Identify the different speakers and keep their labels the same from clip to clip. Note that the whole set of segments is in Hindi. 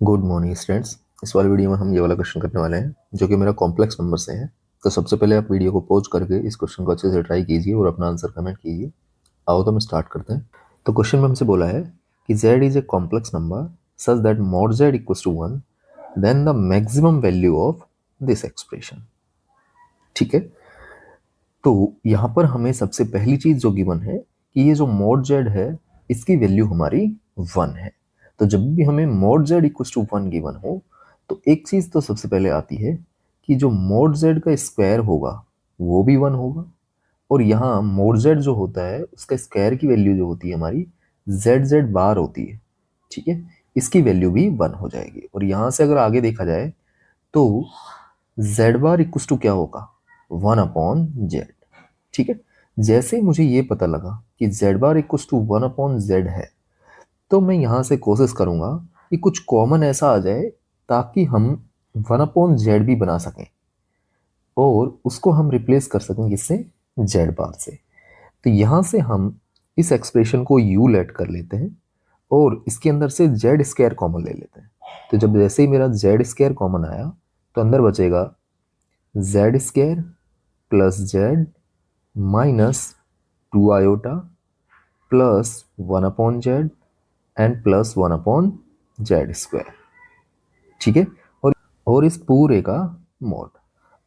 Speaker 1: Good morning students. इस वाले वीडियो में हम ये वाला क्वेश्चन करने वाले हैं जो कि मेरा कॉम्प्लेक्स नंबर से है। तो सबसे पहले आप वीडियो को पॉज करके इस क्वेश्चन को अच्छे से ट्राई कीजिए और अपना आंसर कमेंट कीजिए। आओ तो हम स्टार्ट करते हैं। तो क्वेश्चन में हमसे बोला है कि z is a complex number such that mod z equals to 1 then the maximum value of this expression. ठीक है, तो यहाँ पर हमें सबसे पहली चीज जो गिवन है कि ये जो mod z है इसकी वैल्यू हमारी 1 है। तो जब भी हमें mod z equals to 1 given हो तो एक चीज तो सबसे पहले आती है कि जो mod z का स्क्वायर होगा वो भी 1 होगा, और यहाँ mod z जो होता है उसका स्क्वायर की वैल्यू जो होती है हमारी z बार होती है। ठीक है, इसकी वैल्यू भी 1 हो जाएगी। और यहाँ से अगर आगे देखा जाए तो z बार इक्वल्स टू क्या होगा 1/z। ठीक है, जैसे मुझे ये पता लगा कि z bar equals to 1/z है तो मैं यहाँ से कोशिश करूँगा कि कुछ कॉमन ऐसा आ जाए ताकि हम 1/z भी बना सकें और उसको हम रिप्लेस कर सकें किससे, z बार से। तो यहाँ से हम इस एक्सप्रेशन को u लेट कर लेते हैं और इसके अंदर से z स्क्वायर कॉमन ले लेते हैं। तो जब जैसे ही मेरा z स्क्वायर कॉमन आया तो अंदर बचेगा z square plus z minus 2 iota plus 1/z and plus 1/z square. ठीक है, और इस पूरे का मॉड।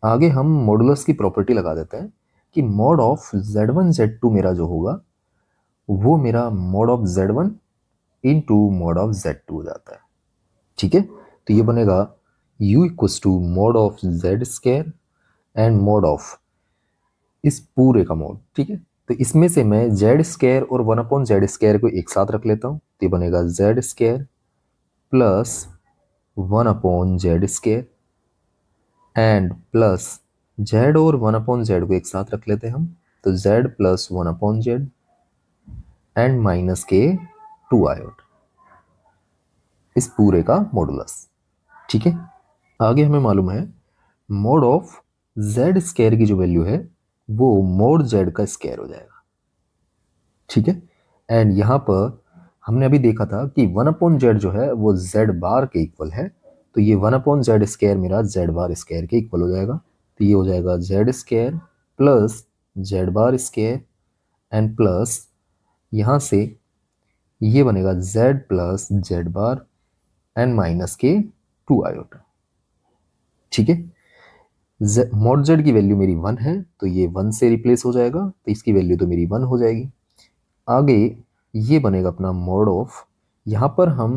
Speaker 1: आगे हम मॉडुलस की प्रॉपर्टी लगा देते हैं कि मॉड ऑफ z1 z2 मेरा जो होगा वो मेरा mod of z1 into mod of z2 हो जाता है। ठीक है, तो ये बनेगा u equals to mod of z square and mod of इस पूरे का मॉड। ठीक है, तो इसमें से मैं z स्क्वायर और 1/z स्क्वायर को एक साथ रख लेता हूँ तो ये बनेगा z square plus 1/z square and plus z और 1/z को एक साथ रख लेते हैं हम तो z plus 1/z and minus के 2 आयोट इस पूरे का मॉडुलस। ठीक है, आगे हमें मालूम है मॉड ऑफ z स्क्वायर की जो वैल्यू है वो मॉड z का स्क्वायर हो जाएगा। ठीक है, एंड यहाँ पर हमने अभी देखा था कि 1/z जो है वो z बार के इक्वल है, तो ये 1/z स्क्वायर मेरा z बार स्क्वायर के इक्वल हो जाएगा। तो ये हो जाएगा z square plus z bar square and plus यहाँ से ये बनेगा z plus z bar and minus के 2 आयोटा। ठीक है, मॉड z की वैल्यू मेरी 1 है तो ये 1 से रिप्लेस हो जाएगा तो इसकी वैल्यू तो मेरी 1 हो जाएगी। आगे ये बनेगा अपना मॉड ऑफ, यहाँ पर हम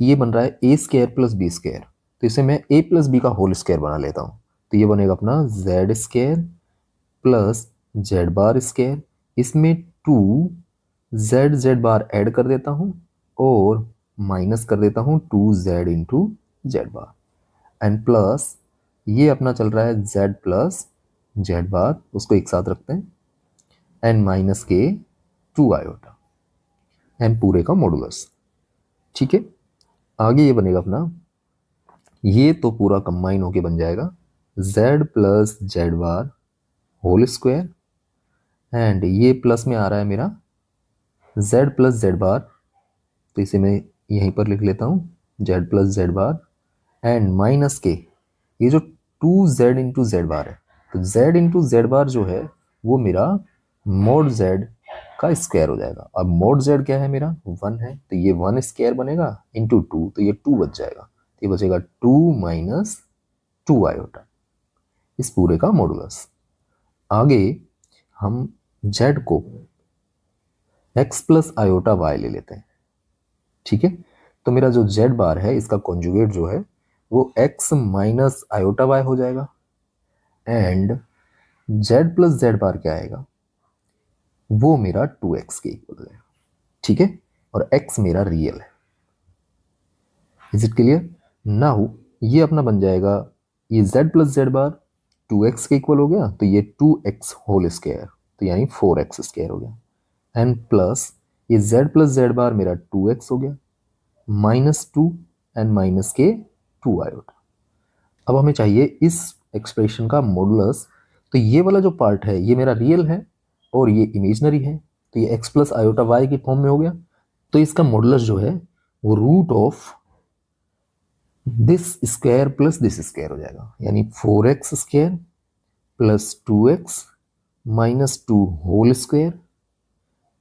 Speaker 1: ये बन रहा है ए स्क्वायर प्लस बी स्क्वायर, तो इसे मैं ए प्लस बी का होल स्क्वायर बना लेता हूँ तो ये बनेगा अपना Z square plus z bar square. इसमें 2 जेड बार ऐड कर देता हूँ और माइनस कर देता हूँ 2z into Z bar and plus ये अपना चल रहा है z प्लस जेड बार, उसको एक साथ रखते हैं एंड माइनस के 2 आयोटा एंड पूरे का मॉडुलस। ठीक है, आगे ये बनेगा अपना, ये तो पूरा कंबाइन होके बन जाएगा z plus z bar whole square and ये प्लस में आ रहा है मेरा z प्लस जेड बार, तो इसे मैं यहीं पर लिख लेता हूँ z plus z bar and minus के ये जो 2z इंटू जेड बार है, तो z इंटू जेड बार जो है वो मेरा मोड z का स्क्वायर हो जाएगा। अब मोड z क्या है मेरा 1 है तो ये 1 स्क्वायर बनेगा इंटू 2 तो ये 2 बच जाएगा, तो ये बचेगा 2 माइनस 2 आयोटा इस पूरे का मॉडुलस। आगे हम z को x प्लस आयोटा y ले लेते हैं। ठीक है, तो मेरा जो z बार है इसका कॉन्जुगेट जो है वो x माइनस आयोटा y हो जाएगा एंड z प्लस जेड बार क्या आएगा वो मेरा 2x के इक्वल है। ठीक है, और x मेरा रियल है। Is it clear now? ये अपना बन जाएगा ये z प्लस जेड बार 2x के इक्वल हो गया तो ये 2x होल स्क्वायर तो यानी 4x स्क्वायर हो गया एंड प्लस ये z प्लस जेड बार मेरा 2x हो गया माइनस 2 एंड माइनस के 2 आयोटा। अब हमें चाहिए इस एक्सप्रेशन का मॉडुलस, तो ये वाला जो पार्ट है ये मेरा रियल है और ये इमेजनरी है तो ये x प्लस आयोटा y की फॉर्म में हो गया। तो इसका मॉडुलस जो है वो root of this square plus this square हो जाएगा, यानी 4x square plus 2x minus 2 whole square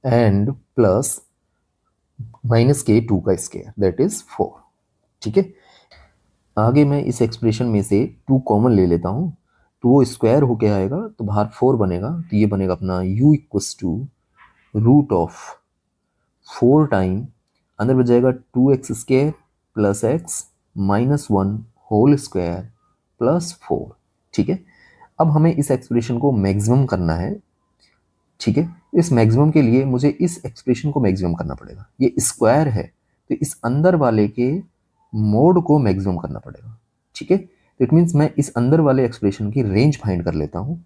Speaker 1: and plus minus के 2 का स्क्वायर दैट इज 4। ठीक है, आगे मैं इस एक्सप्रेशन में से 2 कॉमन ले लेता हूँ, तो वो स्क्वायर होके आएगा तो बाहर 4 बनेगा, तो ये बनेगा अपना u equals to root of 4 time अंदर बच जाएगा 2x square plus x minus 1 whole square plus 4। ठीक है, अब हमें इस एक्सप्रेशन को मैक्सिमम करना है। ठीक है, इस मैक्सिमम के लिए मुझे इस एक्सप्रेशन को मैक्सिमम करना पड़ेगा, ये स्क्वायर है तो इस अंदर वाले के मोड को मैक्सिमम करना पड़ेगा। ठीक है, इट मीन्स मैं इस अंदर वाले एक्सप्रेशन की रेंज फाइंड कर लेता हूँ।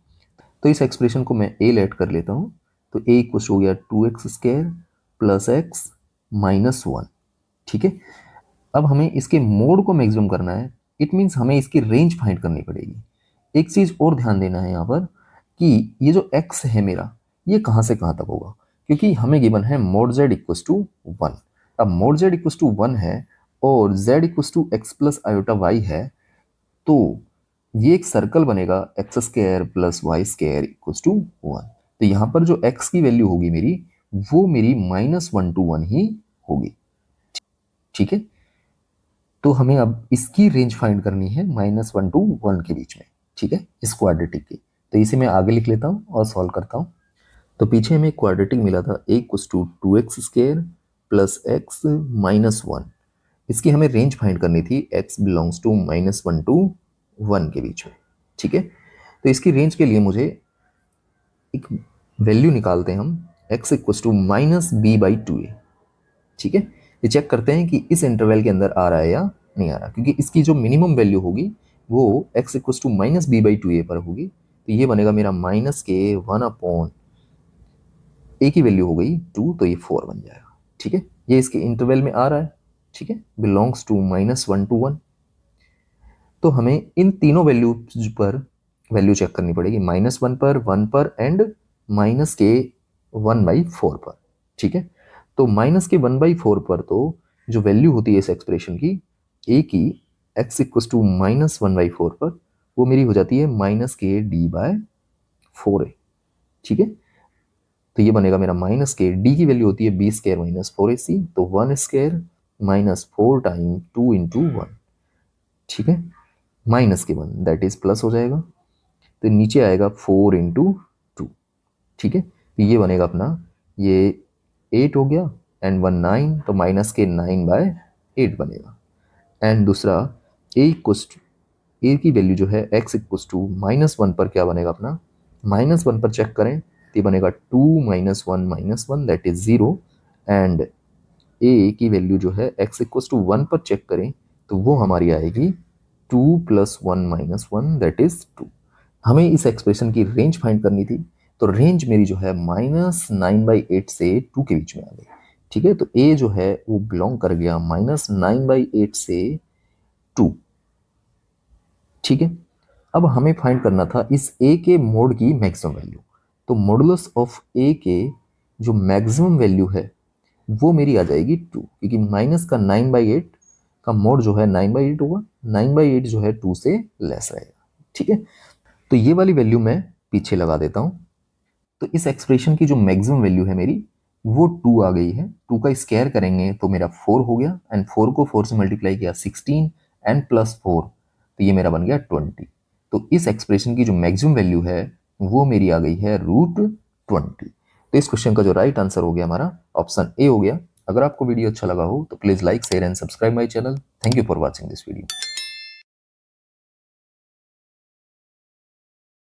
Speaker 1: तो इस एक्सप्रेशन को मैं ए लेट कर लेता हूँ, तो ए इक्वल हो गया 2x square plus x minus 1। ठीक है, अब हमें इसके मोड को मैक्सिमम करना है, इट मीन्स हमें इसकी रेंज फाइंड करनी पड़ेगी। एक चीज़ और ध्यान देना है यहाँ पर कि ये जो x है मेरा, ये कहाँ से कहाँ तक होगा, क्योंकि हमें गिवन है मोड z इक्वस टू 1। अब मोड z इक्वस टू 1 है और z equals to x plus iota y है, तो ये एक सर्कल बनेगा x square plus y square equals to 1। तो यहाँ पर जो x की वैल्यू होगी मेरी, वो मेरी -1 to 1 ही होगी। ठीक है, तो हमें अब इसकी रेंज फाइंड करनी है -1 to 1 के बीच में। ठीक है, इस क्वाड्रेटिक की, तो इसे मैं आगे लिख लेता हूँ और सॉल्व करता हूँ। तो पीछे हमें क्वाड्रेटिक मिला था a equals to 2x square plus x minus 1। इसकी हमें रेंज फाइंड करनी थी, x बिलोंग्स टू -1 to 1 के बीच में। ठीक है, तो इसकी रेंज के लिए मुझे एक वैल्यू निकालते हैं हम, x इक्वस टू -b/2a। ठीक है, ये चेक करते हैं कि इस इंटरवल के अंदर आ रहा है या नहीं आ रहा, क्योंकि इसकी जो मिनिमम वैल्यू होगी वो x इक्वस टू -b/2a पर होगी। तो ये बनेगा मेरा -k1 a की वैल्यू हो गई 2, तो ये 4 बन जाएगा। ठीक है, ये इसके इंटरवल में आ रहा है। ठीक है, बिलोंग्स टू -1 to 1। तो हमें इन तीनों वैल्यूज पर वैल्यू चेक करनी पड़ेगी, -1 पर, 1 पर एंड -k1/4 पर। ठीक है, तो -k1/4 पर तो जो वैल्यू होती है इस एक्सप्रेशन की a की x इक्वस टू -1/4 पर, वो मेरी हो जाती है -kd/4a। ठीक है, तो ये बनेगा मेरा -k, d की वैल्यू होती है b स्क्वायर माइनस 4ac, तो 1 स्क्वायर माइनस 4 टाइम 2 इंटू 1। ठीक है, -k1 दैट इज प्लस हो जाएगा, तो नीचे आएगा 4 इंटू 2। ठीक है, तो ये बनेगा अपना, ये 8 हो गया एंड 1 9, तो -9/8 बनेगा। एंड दूसरा a की वैल्यू जो है x इक्वस टू -1 पर क्या बनेगा अपना, -1 पर चेक करें तो ये बनेगा 2 -1 -1 दैट इज 0। एंड a की वैल्यू जो है x इक्वस टू 1 पर चेक करें तो वो हमारी आएगी 2 + 1 - 1 दैट इज 2। हमें इस एक्सप्रेशन की रेंज फाइंड करनी थी, तो रेंज मेरी जो है -9/8 से 2 के बीच में आ गई। ठीक है, तो a जो है वो बिलोंग कर गया -9/8 से 2। ठीक है, अब हमें फाइंड करना था इस a के मोड की मैक्सिमम वैल्यू। तो मॉडुलस ऑफ a के जो मैक्सिमम वैल्यू है वो मेरी आ जाएगी 2, क्योंकि माइनस का 9/8 का मोड जो है 9/8 होगा, 9/8 जो है 2 से लेस रहेगा। ठीक है, तो ये वाली वैल्यू मैं पीछे लगा देता हूँ। तो इस एक्सप्रेशन की जो मैक्सिमम वैल्यू है मेरी वो 2 आ गई है। 2 का स्क्वायर करेंगे तो मेरा 4 हो गया एंड 4 को 4 से मल्टीप्लाई किया 16 एंड प्लस 4, तो ये मेरा बन गया 20। तो इस एक्सप्रेशन की जो मैक्सिमम वैल्यू है वो मेरी आ गई है √20। तो इस क्वेश्चन का जो राइट आंसर हो गया हमारा ऑप्शन ए हो गया। अगर आपको वीडियो अच्छा लगा हो तो please like share and subscribe my channel. Thank you for watching this video.